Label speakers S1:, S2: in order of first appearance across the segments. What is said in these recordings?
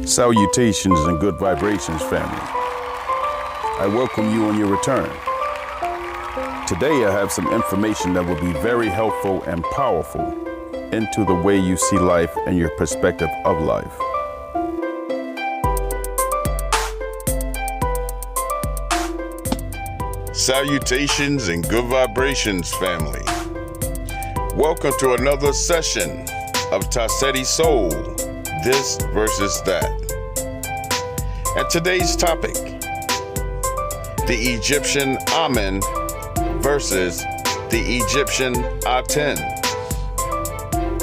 S1: Salutations and good vibrations, family. I welcome you on your return. Today I have some information that will be very helpful and powerful into the way you see life and your perspective of life. Salutations and good vibrations, family. Welcome to another session of Dissected Soul, This versus That. And today's topic, the Egyptian Amen versus the Egyptian ATEN.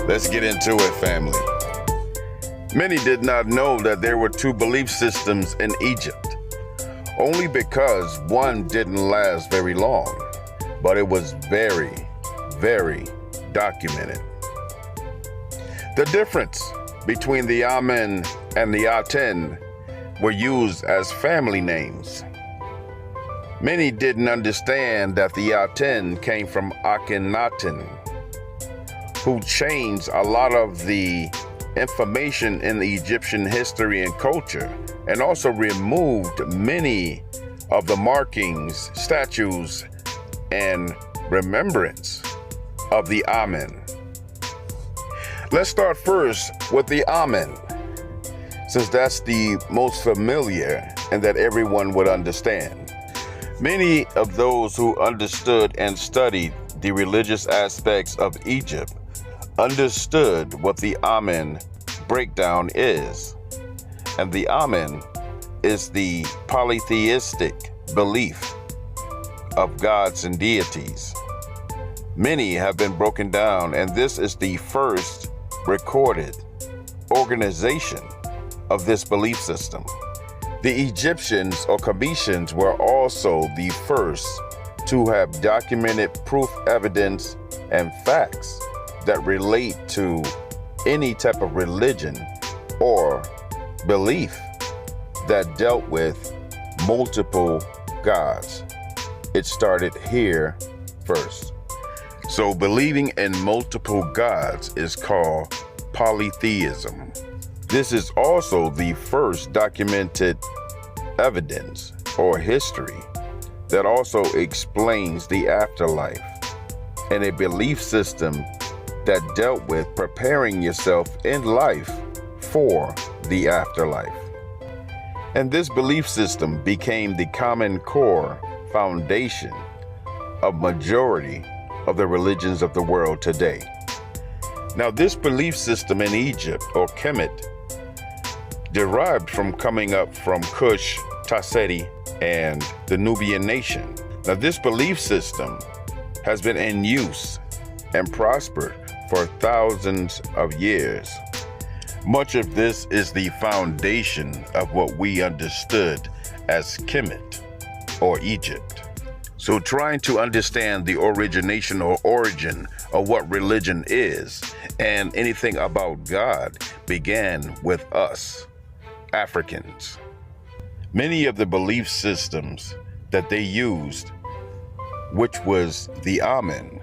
S1: Let's get into it, family. Many did not know that there were two belief systems in Egypt, only because one didn't last very long, but it was very, very documented. The difference between the Amen and the ATEN were used as family names. Many didn't understand that the ATEN came from Akhenaten, who changed a lot of the information in the Egyptian history and culture, and also removed many of the markings, statues, and remembrance of the Amen. Let's start first with the Amen, since that's the most familiar and that everyone would understand. Many of those who understood and studied the religious aspects of Egypt understood what the Amen breakdown is. And the Amen is the polytheistic belief of gods and deities. Many have been broken down, and this is the first recorded organization of this belief system. The Egyptians or Cometians were also the first to have documented proof, evidence, and facts that relate to any type of religion or belief that dealt with multiple gods. It started here first. So believing in multiple gods is called polytheism. This is also the first documented evidence or history that also explains the afterlife and a belief system that dealt with preparing yourself in life for the afterlife. And this belief system became the common core foundation of majority of the religions of the world today. Now, this belief system in Egypt or Kemet derived from coming up from Kush, Dissected, and the Nubian nation. Now, this belief system has been in use and prospered for thousands of years. Much of this is the foundation of what we understood as Kemet or Egypt. So trying to understand the origination or origin of what religion is and anything about God began with us, Africans. Many of the belief systems that they used, which was the Amen,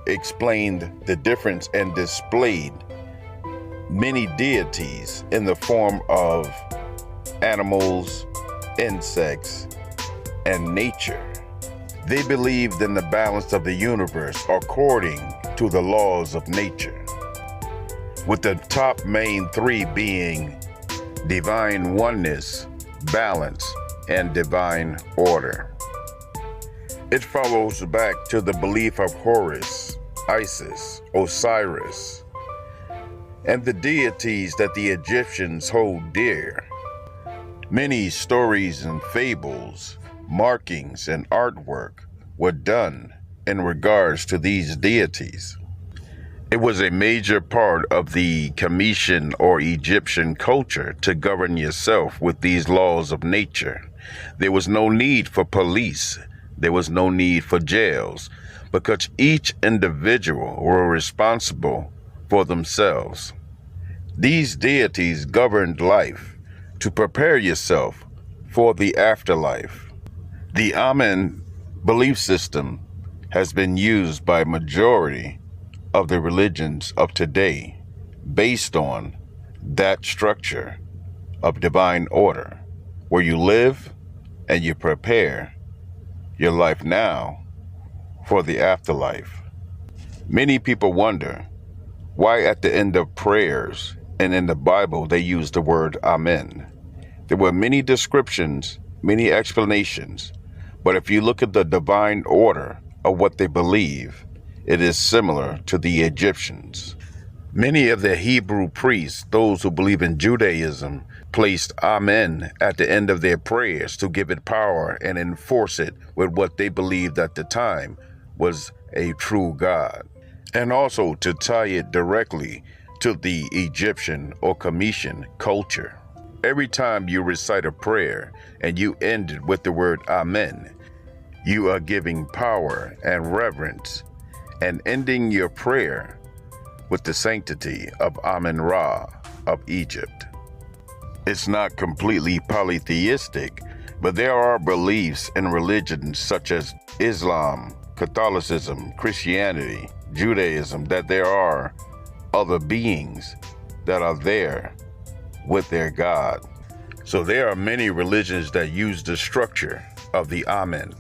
S1: explained the difference and displayed many deities in the form of animals, insects, and nature. They believed in the balance of the universe according to the laws of nature, with the top main three being divine oneness, balance, and divine order. It follows back to the belief of Horus, Isis, Osiris, and the deities that the Egyptians hold dear. Many stories and fables, markings, and artwork were done in regards to these deities. It was a major part of the Cometian or Egyptian culture to govern yourself with these laws of nature. There was no need for police. There was no need for jails, because each individual were responsible for themselves. These deities governed life to prepare yourself for the afterlife. The Amen belief system has been used by majority of the religions of today based on that structure of divine order, where you live and you prepare your life now for the afterlife. Many people wonder why at the end of prayers and in the Bible they use the word Amen. There were many descriptions, many explanations, but if you look at the divine order of what they believe, it is similar to the Egyptians. Many of the Hebrew priests, those who believe in Judaism, placed Amen at the end of their prayers to give it power and enforce it with what they believed at the time was a true God, and also to tie it directly to the Egyptian or Comitian culture. Every time you recite a prayer and you end it with the word Amen, you are giving power and reverence and ending your prayer with the sanctity of Amen-Ra of Egypt. It's not completely polytheistic, but there are beliefs in religions such as Islam, Catholicism, Christianity, Judaism, that there are other beings that are there with their God. So there are many religions that use the structure of the Amen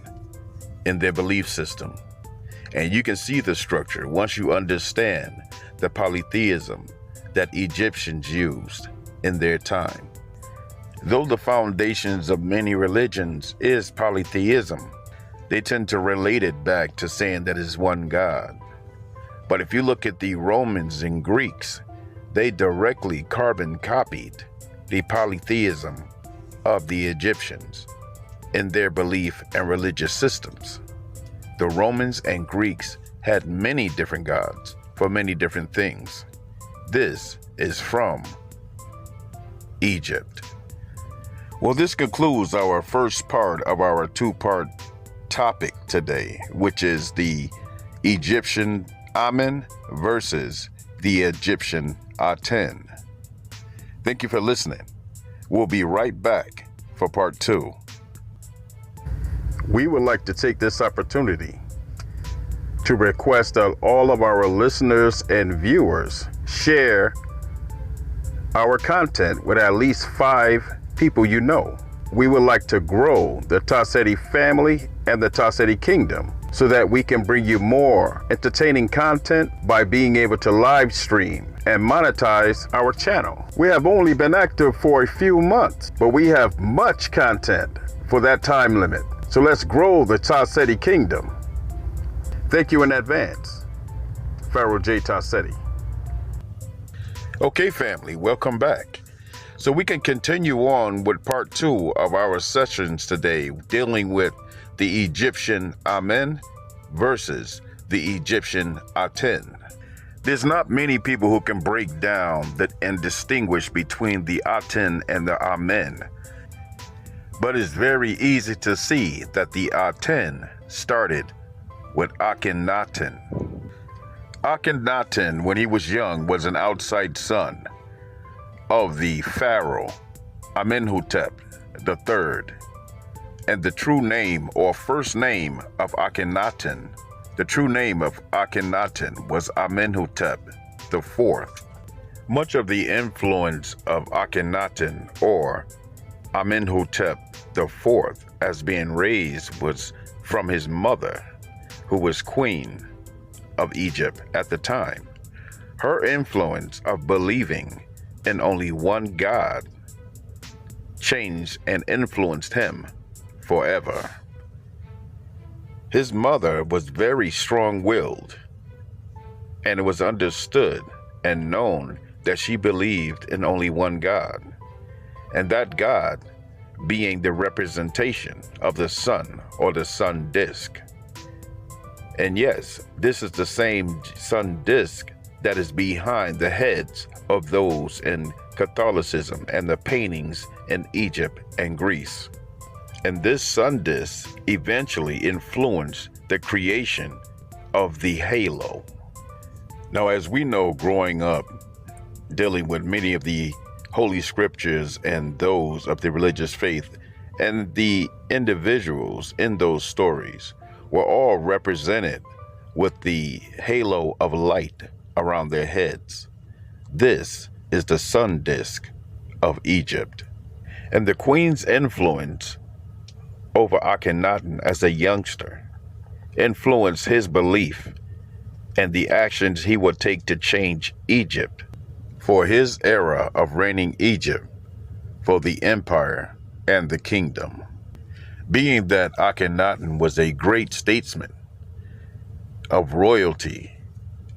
S1: in their belief system. And you can see the structure once you understand the polytheism that Egyptians used in their time. Though the foundations of many religions is polytheism, they tend to relate it back to saying that it's one God. But if you look at the Romans and Greeks, they directly carbon copied the polytheism of the Egyptians in their belief and religious systems. The Romans and Greeks had many different gods for many different things. This is from Egypt. Well, this concludes our first part of our two-part topic today, which is the Egyptian Amen versus the Egyptian ATEN. Thank you for listening. We'll be right back for part 2. We would like to take this opportunity to request that all of our listeners and viewers share our content with at least 5 people you know. We would like to grow the Tassetti family and the Tassetti kingdom so that we can bring you more entertaining content by being able to live stream and monetize our channel. We have only been active for a few months, but we have much content for that time limit. So let's grow the Tassetti kingdom. Thank you in advance. Pharaoh J. Tassetti. Okay, family, welcome back. So we can continue on with part 2 of our sessions today, dealing with the Egyptian Amen versus the Egyptian ATEN. There's not many people who can break down and distinguish between the ATEN and the Amen. But it's very easy to see that the ATEN started with Akhenaten. Akhenaten, when he was young, was an outside son of the Pharaoh Amenhotep III. And the true name or first name of Akhenaten, the true name of Akhenaten was Amenhotep IV. Much of the influence of Akhenaten or Amenhotep IV as being raised was from his mother, who was queen of Egypt at the time. Her influence of believing in only one God changed and influenced him forever. His mother was very strong-willed, and it was understood and known that she believed in only one God, and that God being the representation of the sun or the sun disk. And yes, this is the same sun disk that is behind the heads of those in Catholicism and the paintings in Egypt and Greece. And this sun disk eventually influenced the creation of the halo. Now, as we know, growing up, dealing with many of the Holy Scriptures and those of the religious faith, and the individuals in those stories were all represented with the halo of light around their heads. This is the sun disk of Egypt. And the queen's influence over Akhenaten as a youngster influenced his belief and the actions he would take to change Egypt for his era of reigning Egypt for the empire and the kingdom. Being that Akhenaten was a great statesman of royalty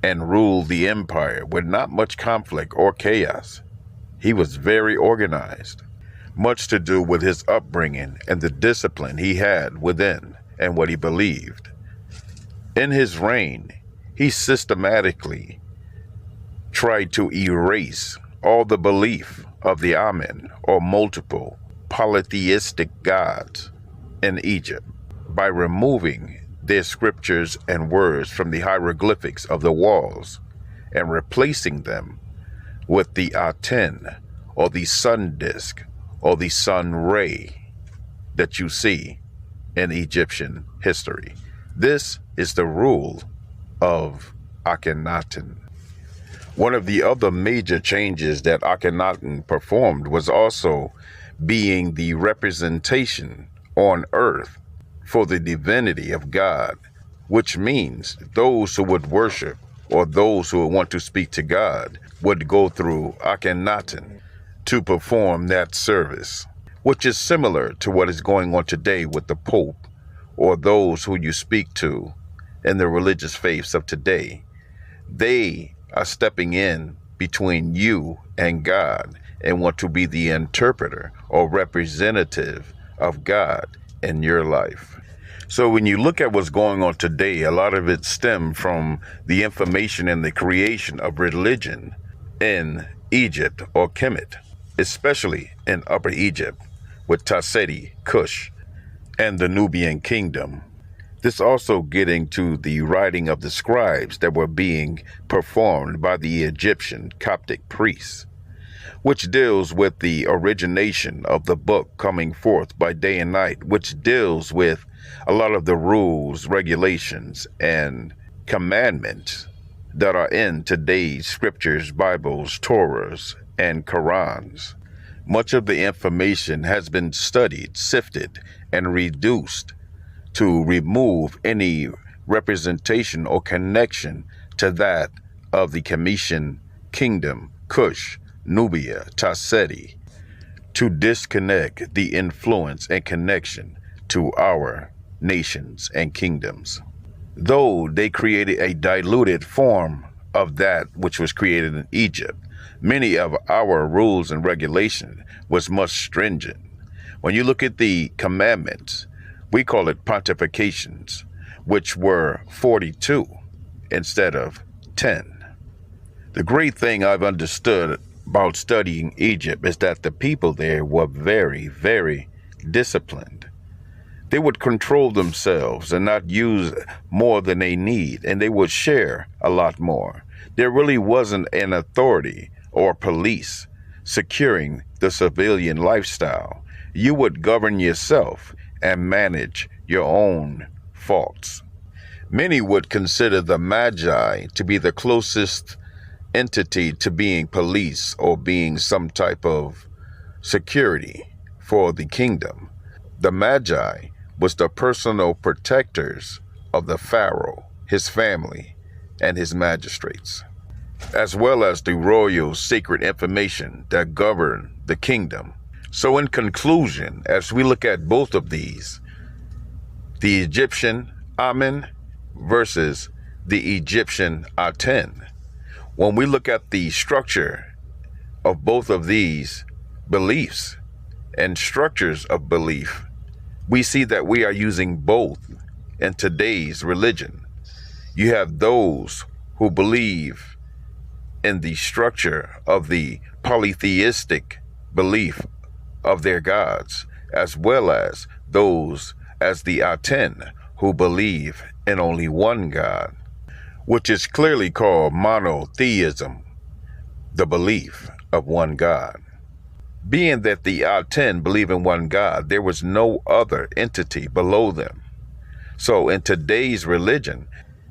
S1: and ruled the empire with not much conflict or chaos, he was very organized, much to do with his upbringing and the discipline he had within and what he believed. In his reign, he systematically tried to erase all the belief of the Amen, or multiple polytheistic gods in Egypt, by removing their scriptures and words from the hieroglyphics of the walls and replacing them with the ATEN, or the sun disk, or the sun ray that you see in Egyptian history. This is the rule of Akhenaten. One of the other major changes that Akhenaten performed was also being the representation on earth for the divinity of God, which means those who would worship or those who would want to speak to God would go through Akhenaten to perform that service, which is similar to what is going on today with the Pope or those who you speak to in the religious faiths of today. They are stepping in between you and God and want to be the interpreter or representative of God in your life. So when you look at what's going on today, a lot of it stems from the information and the creation of religion in Egypt or Kemet, especially in Upper Egypt with Tasseti, Cush, and the Nubian kingdom. This also getting to the writing of the scribes that were being performed by the Egyptian Coptic priests, which deals with the origination of the book coming forth by day and night, which deals with a lot of the rules, regulations, and commandments that are in today's scriptures, Bibles, Torahs, and Qurans. Much of the information has been studied, sifted, and reduced to remove any representation or connection to that of the Kemetian kingdom, Cush, Nubia, Tasseti, to disconnect the influence and connection to our nations and kingdoms. Though they created a diluted form of that which was created in Egypt, many of our rules and regulations was much stringent. When you look at the commandments, we call it pontifications, which were 42 instead of 10. The great thing I've understood about studying Egypt is that the people there were very, very disciplined. They would control themselves and not use more than they need, and they would share a lot more. There really wasn't an authority or police securing the civilian lifestyle. You would govern yourself and manage your own faults. Many would consider the Magi to be the closest entity to being police or being some type of security for the kingdom. The Magi was the personal protectors of the Pharaoh, his family, and his magistrates, as well as the royal sacred information that governed the kingdom. So in conclusion, as we look at both of these, the Egyptian Amen versus the Egyptian ATEN, when we look at the structure of both of these beliefs and structures of belief, we see that we are using both in today's religion. You have those who believe in the structure of the polytheistic belief of their gods, as well as those as the ATEN who believe in only one God, which is clearly called monotheism, the belief of one God. Being that the ATEN believe in one God, there was no other entity below them. So in today's religion,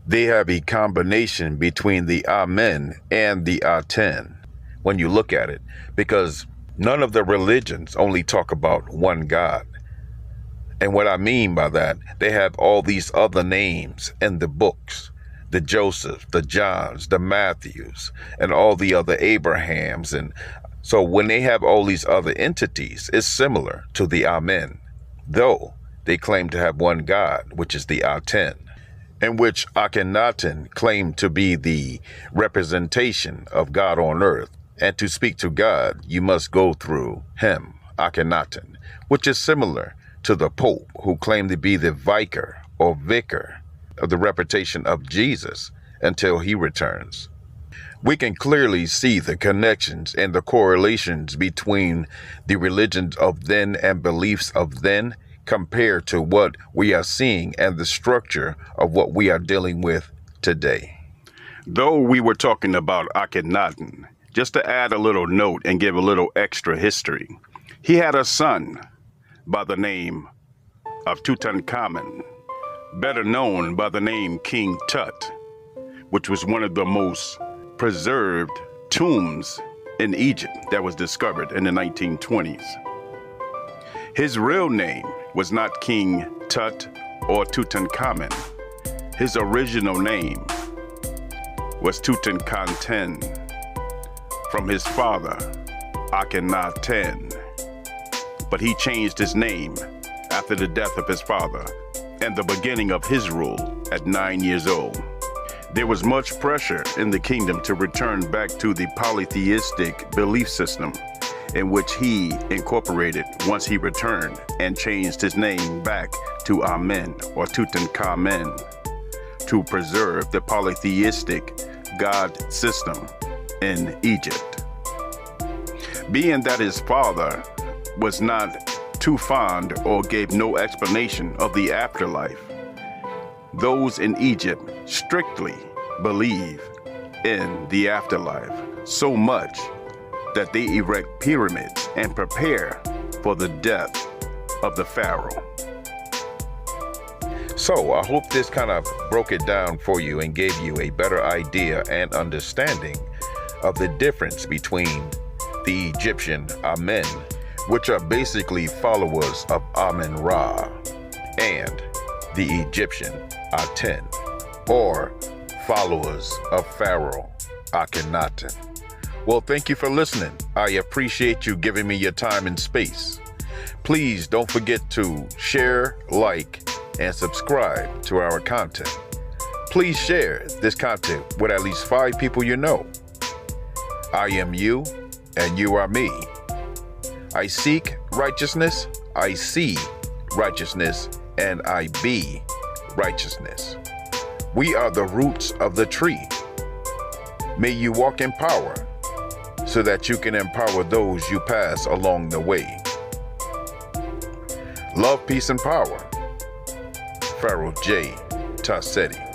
S1: they have a combination between the Amen and the ATEN when you look at it, because None of the religions only talk about one God. And what I mean by that, they have all these other names in the books. The Josephs, the Johns, the Matthews, and all the other Abrahams. And so when they have all these other entities, it's similar to the Amen, though they claim to have one God, which is the ATEN, in which Akhenaten claimed to be the representation of God on earth. And to speak to God, you must go through him, Akhenaten, which is similar to the Pope, who claimed to be the vicar or vicar of the reputation of Jesus until he returns. We can clearly see the connections and the correlations between the religions of then and beliefs of then compared to what we are seeing and the structure of what we are dealing with today. Though we were talking about Akhenaten, just to add a little note and give a little extra history, he had a son by the name of Tutankhamun, better known by the name King Tut, which was one of the most preserved tombs in Egypt that was discovered in the 1920s. His real name was not King Tut or Tutankhamun. His original name was Tutankhaten, from his father, Akhenaten. But he changed his name after the death of his father and the beginning of his rule at 9 years old. There was much pressure in the kingdom to return back to the polytheistic belief system in which he incorporated once he returned and changed his name back to Amen or Tutankhamen to preserve the polytheistic God system in Egypt. Being that his father was not too fond or gave no explanation of the afterlife, those in Egypt strictly believe in the afterlife so much that they erect pyramids and prepare for the death of the pharaoh. So I hope this kind of broke it down for you and gave you a better idea and understanding of the difference between the Egyptian Amen, which are basically followers of Amen-Ra, and the Egyptian Aten, or followers of Pharaoh Akhenaten. Well, thank you for listening. I appreciate you giving me your time and space. Please don't forget to share, like, and subscribe to our content. Please share this content with at least 5 people you know. I am you, and you are me. I seek righteousness, I see righteousness, and I be righteousness. We are the roots of the tree. May you walk in power so that you can empower those you pass along the way. Love, peace, and power. Pharaoh J. Tassetti.